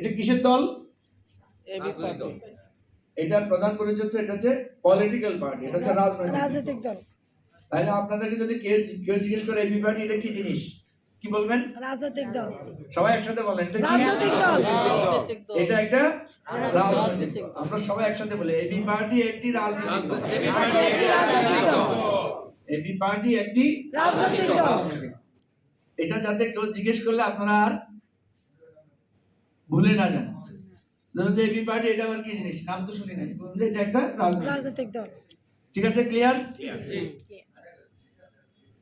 এটা কিসের দল? AB party. এটার প্রধান পরিচয় এটা হচ্ছে পলিটিক্যাল পার্টি, এটা হচ্ছে রাজনৈতিক দল। তাহলে আপনাদেরকে যদি কেউ জিজ্ঞেস করে এবি পার্টি এটা কি জিনিস, কি বলবেন? রাজনৈতিক দল। সবাই একসাথে বলেন এটা কি? রাজনৈতিক দল। এটা একটা রাজনৈতিক দল। আমরা সবাই একসাথে বলি এবি পার্টি একটি রাজনৈতিক দল। এবি পার্টি একটি রাজনৈতিক দল। এবি পার্টি একটি রাজনৈতিক দল। এটা যাতে কেউ জিজ্ঞেস করলে আপনারা আর ভুলে না যান। যদি এবি পার্টি এটা আবার কি জিনিস, নাম তো শুনি নাই, বলুন যে এটা একটা রাজনৈতিক দল। ঠিক আছে, ক্লিয়ার?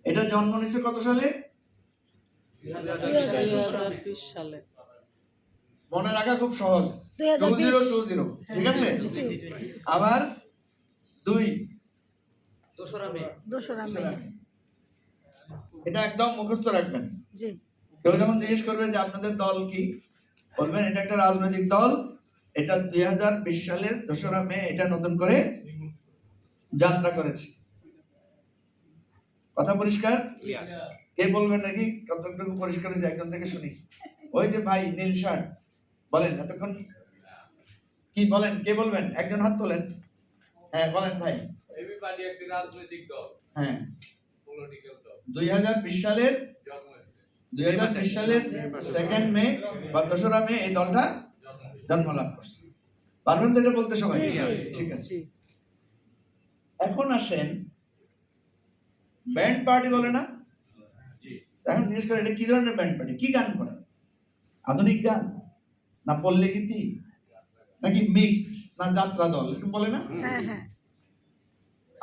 এটা জন্ম নিয়েছে কত সালে? 2020 সালে। মনে রাখা খুব সহজ, 2020, ঠিক আছে? আবার 2রা মে। এটা একদম মুখস্থ রাখবেন। জি। কেউ যখন জিজ্ঞেস করবে যে আপনাদের দল কি, বলবেন এটা একটা রাজনৈতিক দল, এটা 2020 সালের 2রা মে এটা নতুন করে যাত্রা করেছে। কথা পরিষ্কার? কে বলবেন নাকি কতটুকু পরিষ্কার হয়েছে একজন থেকে শুনি? ওই যে ভাই নীল শার্ট, বলেন এতক্ষণ কি বলেন, কে বলবেন? একজন হাত তোলেন। হ্যাঁ বলেন ভাই। এবি পার্টি একটি রাজনৈতিক দল। হ্যাঁ, পলিটিক্যাল দল। 2020 সালের 2nd মে বা 2রা মে এই দলটা জন্ম লাভ করছে। পারবেন তো এটা বলতে সবাই? ঠিক আছে। এখন আসেন, ব্যান্ড পার্টি বলে না? এখন জিজ্ঞেস করে এটা কি ধরনের ব্যান্ড পার্টি, কি গান করে? আধুনিক গান না পল্লী গীতি নাকি মিক্সড না যাত্রা দল, এরকম বলে না? হ্যাঁ হ্যাঁ।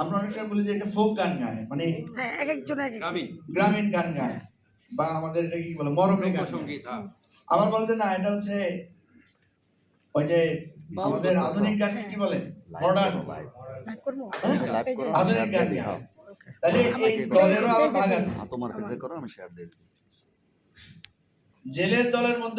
আমরা অনেক সময় বলি যে এটা ফোক গান গায়, মানে হ্যাঁ এক একজন এক এক গ্রামীণ গান গায়, বা আমাদের এটা কি বলে মরমে গান সঙ্গীত। আবার বলতে না এটা হচ্ছে ওই যে আমাদের আধুনিক গান কি বলে, মডার্ন আধুনিক গান। তাহলে এই দলেরও আবার ভাগ আছে। তোমার পেজে করো, আমি শেয়ার দিয়ে দিচ্ছি। জেলের দলের মধ্যে